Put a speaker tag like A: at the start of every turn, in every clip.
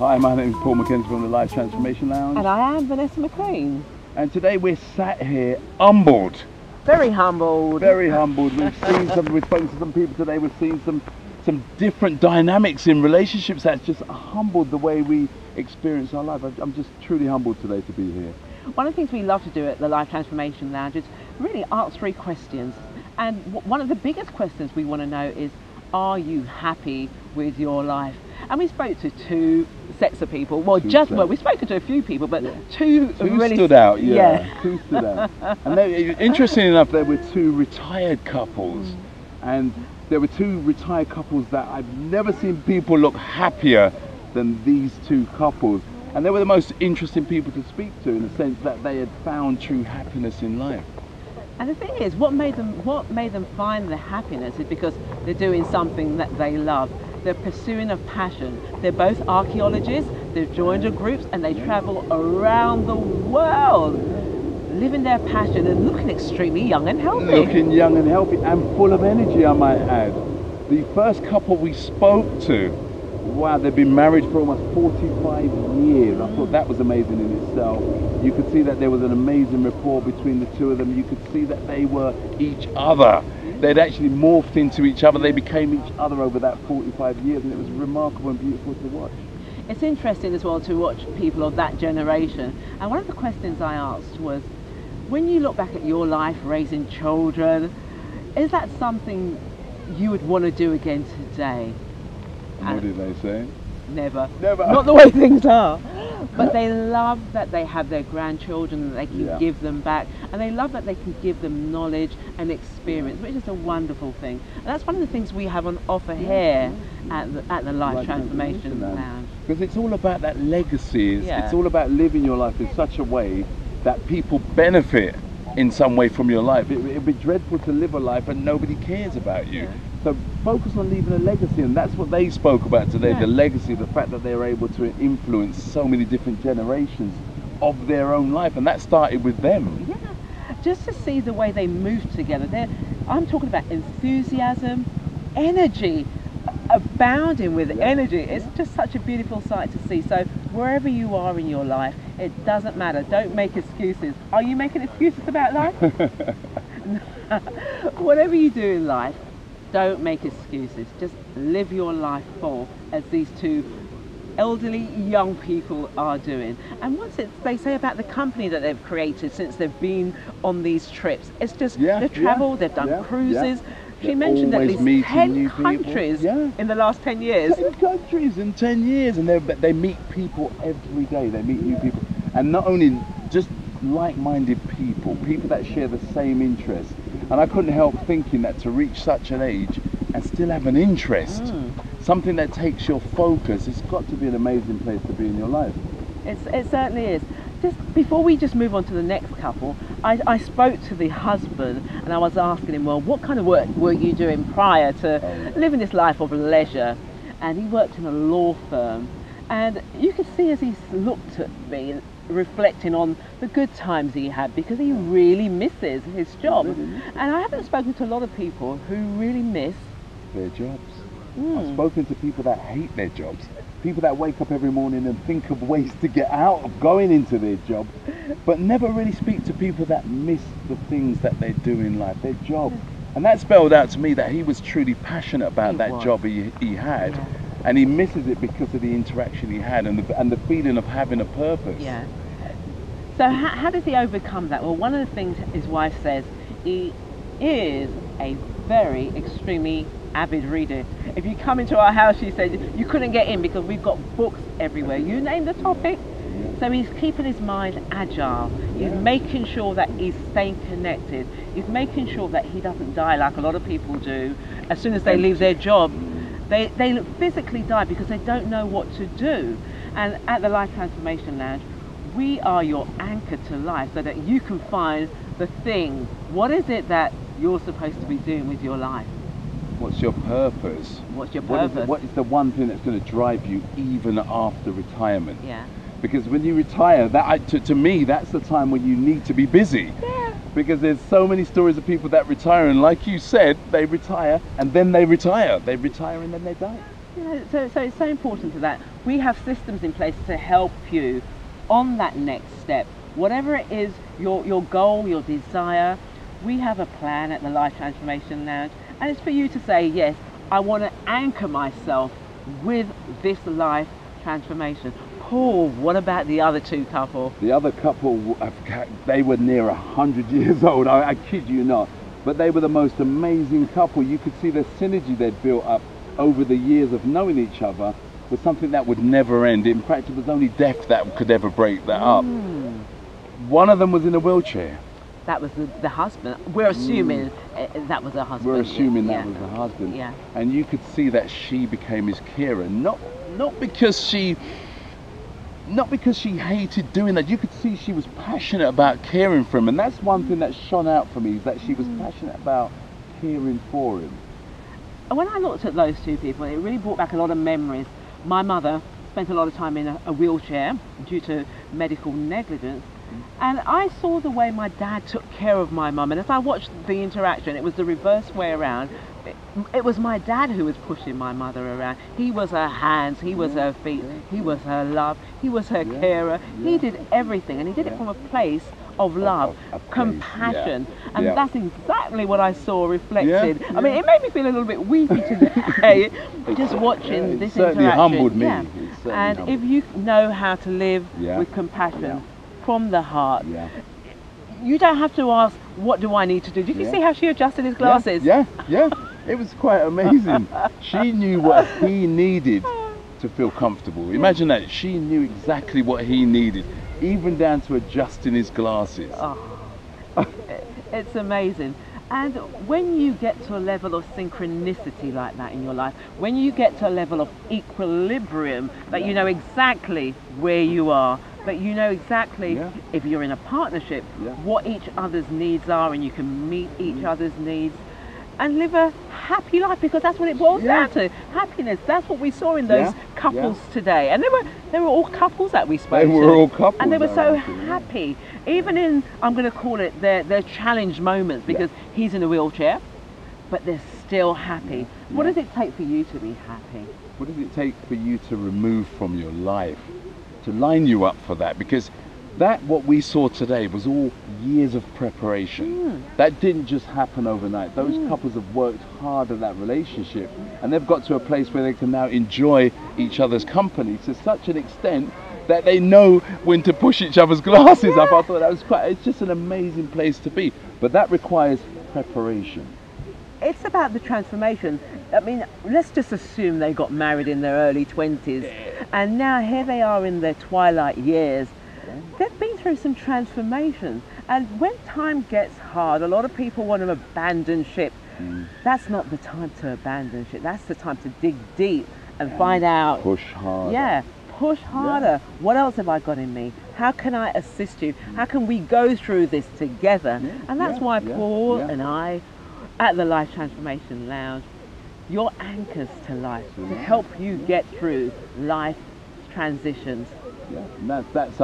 A: Hi, my name is Mckenzie from the Life Transformation Lounge.
B: And I am Vanessa McLean.
A: And today we're sat here humbled.
B: Very humbled.
A: Very humbled. We've spoken to some people today. We've seen some different dynamics in relationships that's just humbled the way we experience our life. I'm just truly humbled today to be here.
B: One of the things we love to do at the Life Transformation Lounge is really ask 3 questions. And one of the biggest questions we want to know is, are you happy with your life? And we spoke to 2 sets of people. Well, we've spoken to a few people, but two really
A: stood out. Yeah. 2 stood out. And interestingly enough, there were 2 retired couples, and there were 2 retired couples that I've never seen people look happier than these 2 couples. And they were the most interesting people to speak to, in the sense that they had found true happiness in life.
B: And the thing is, what made them find the happiness is because they're doing something that they love. They're pursuing a passion. They're both archaeologists. They've joined a groups and they travel around the world, living their passion and looking extremely young and healthy.
A: Looking young and healthy and full of energy, I might add. The first couple we spoke to, wow, they've been married for almost 45 years. I thought that was amazing in itself. You could see that there was an amazing rapport between the 2 of them. You could see that they were each other. They'd actually morphed into each other. They became each other over that 45 years, and it was remarkable and beautiful to watch.
B: It's interesting as well to watch people of that generation. And one of the questions I asked was, when you look back at your life raising children, is that something you would want to do again today?
A: And what did they say?
B: Never.
A: Never.
B: Not the way things are. But they love that they have their grandchildren and they can give them back. And they love that they can give them knowledge and experience, which is a wonderful thing. And that's one of the things we have on offer here at the Life Transformation Lounge.
A: Because it's all about that legacy. It's all about living your life in such a way that people benefit in some way from your life. It'd be dreadful to live a life and nobody cares about you. Yeah. So focus on leaving a legacy, and that's what they spoke about today, the legacy, the fact that they were able to influence so many different generations of their own life, and that started with them.
B: Yeah, just to see the way they moved together. I'm talking about enthusiasm, energy, abounding with energy. It's just such a beautiful sight to see. So wherever you are in your life, it doesn't matter. Don't make excuses. Are you making excuses about life? Whatever you do in life, don't make excuses. Just live your life full, as these 2 elderly young people are doing. And they say about the company that they've created since they've been on these trips, it's just they've travelled, they've done cruises. She mentioned at least 10 countries in the last 10 years.
A: 10 countries in 10 years, and they meet people every day. They meet new people, and not only just like-minded people that share the same interests. And I couldn't help thinking that to reach such an age and still have an interest, something that takes your focus, it's got to be an amazing place to be in your life.
B: It certainly is. Just before we just move on to the next couple, I spoke to the husband and I was asking him, well, what kind of work were you doing prior to living this life of leisure? And he worked in a law firm, and you could see as he looked at me, reflecting on the good times he had, because he really misses his job. And I haven't spoken to a lot of people who really miss
A: their jobs. I've spoken to people that hate their jobs, people that wake up every morning and think of ways to get out of going into their job, but never really speak to people that miss the things that they do in life, their job. And that spelled out to me that he was truly passionate about that job he had. And he misses it because of the interaction he had and the feeling of having a purpose.
B: Yeah. So how does he overcome that? Well, one of the things his wife says, he is a very extremely avid reader. If you come into our house, she said, you couldn't get in because we've got books everywhere. You name the topic. So he's keeping his mind agile. He's making sure that he's staying connected. He's making sure that he doesn't die like a lot of people do. As soon as they leave their job, they physically die because they don't know what to do. And at the Life Transformation Lounge, we are your anchor to life, so that you can find the thing. What is it that you're supposed to be doing with your life?
A: What's your purpose?
B: What's your purpose?
A: What is the one thing that's going to drive you even after retirement?
B: Yeah.
A: Because when you retire, to me, that's the time when you need to be busy.
B: Yeah.
A: Because there's so many stories of people that retire, and like you said, they retire and then they retire. They retire and then they die.
B: So it's so important to that. We have systems in place to help you on that next step. Whatever it is, your goal, your desire, we have a plan at the Life Transformation Lounge, and it's for you to say, yes, I want to anchor myself with this life transformation. Paul, what about the other two couple?
A: The other couple, they were near 100 years old, I kid you not. But they were the most amazing couple. You could see the synergy they'd built up over the years of knowing each other was something that would never end. In fact, it was only death that could ever break that up. One of them was in a wheelchair.
B: That was the husband. We're assuming that was her husband.
A: We're assuming that was the husband.
B: Yeah.
A: And you could see that she became his carer, not because she hated doing that. You could see she was passionate about caring for him, and that's one thing that shone out for me, is that she was passionate about caring for him.
B: And when I looked at those two people, it really brought back a lot of memories. My mother spent a lot of time in a wheelchair due to medical negligence, and I saw the way my dad took care of my mum, and as I watched the interaction, it was the reverse way around. It was my dad who was pushing my mother around. He was her hands, he was her feet, he was her love, he was her carer. He did everything, and he did it from a place of love, compassion, and that's exactly what I saw reflected. I mean, it made me feel a little bit weepy today, just watching this interaction.
A: Certainly humbled me.
B: And if you know how to live with compassion from the heart, you don't have to ask, what do I need to do? Did you see how she adjusted his glasses?
A: Yeah. It was quite amazing. She knew what he needed to feel comfortable. Imagine that. She knew exactly what he needed, even down to adjusting his glasses.
B: It's amazing. And when you get to a level of synchronicity like that in your life, when you get to a level of equilibrium, that you know exactly where you are, that you know exactly, if you're in a partnership, what each other's needs are, and you can meet each other's needs and live a happy life, because that's what it boils down to. Happiness. That's what we saw in those couples today. And they were all couples that we spoke to.
A: They were all couples.
B: And they were so happy. Even in, I'm going to call it their challenge moments, because he's in a wheelchair, but they're still happy. What does it take for you to be happy?
A: What does it take for you to remove from your life, to line you up for that? Because that, what we saw today, was all years of preparation. That didn't just happen overnight. Those couples have worked hard at that relationship, and they've got to a place where they can now enjoy each other's company to such an extent that they know when to push each other's glasses up. I thought that was it's just an amazing place to be. But that requires preparation.
B: It's about the transformation. I mean, let's just assume they got married in their early 20s, and now here they are in their twilight years. They've been through some transformations, and when time gets hard, a lot of people want to abandon ship. That's not the time to abandon ship. That's the time to dig deep and find out.
A: Push harder.
B: Push harder. What else have I got in me? How can I assist you? How can we go through this together? And that's why Paul and I, at the Life Transformation Lounge, you're anchors to life, to help you get through life transitions.
A: And that's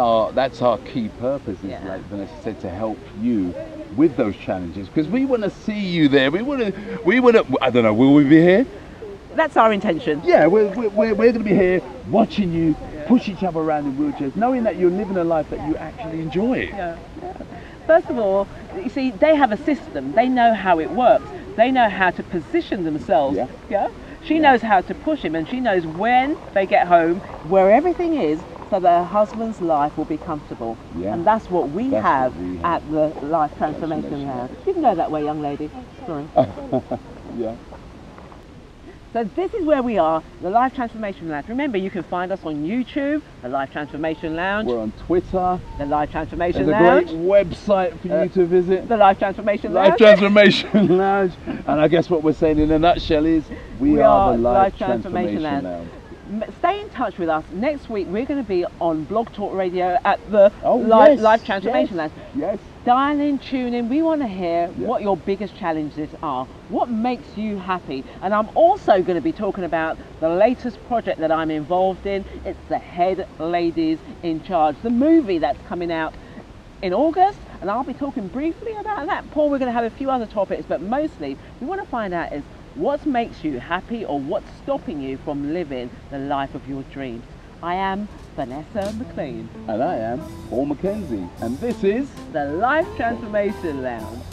A: our key purpose, is like Vanessa said, to help you with those challenges, because we want to see you there. We want to. I don't know. Will we be here?
B: That's our intention.
A: Yeah, we're going to be here watching you push each other around in wheelchairs, knowing that you're living a life that you actually enjoy.
B: First of all, you see, they have a system. They know how it works. They know how to position themselves. She knows how to push him, and she knows when they get home where everything is, so that her husband's life will be comfortable. And that's what we have at the Life Transformation Lounge. You can go that way, young lady. Sorry. So this is where we are, the Life Transformation Lounge. Remember, you can find us on YouTube, the Life Transformation Lounge.
A: We're on Twitter,
B: the Life Transformation
A: Lounge.
B: Lounge.
A: There's a great website for you to visit.
B: The Life Transformation Lounge.
A: Life Transformation Lounge. And I guess what we're saying in a nutshell is, we are the Life Transformation Lounge.
B: Stay in touch with us. Next week we're going to be on Blog Talk Radio at the Life Transformation Lounge. Dial in, tune in. We want to hear what your biggest challenges are. What makes you happy? And I'm also going to be talking about the latest project that I'm involved in. It's the Head Ladies in Charge, the movie that's coming out in August, and I'll be talking briefly about that. Paul, we're going to have a few other topics, but mostly we want to find out is, What makes you happy, or what's stopping you from living the life of your dreams? I am Vanessa McLean.
A: And I am Mckenzie. And this is
B: the Life Transformation Lounge.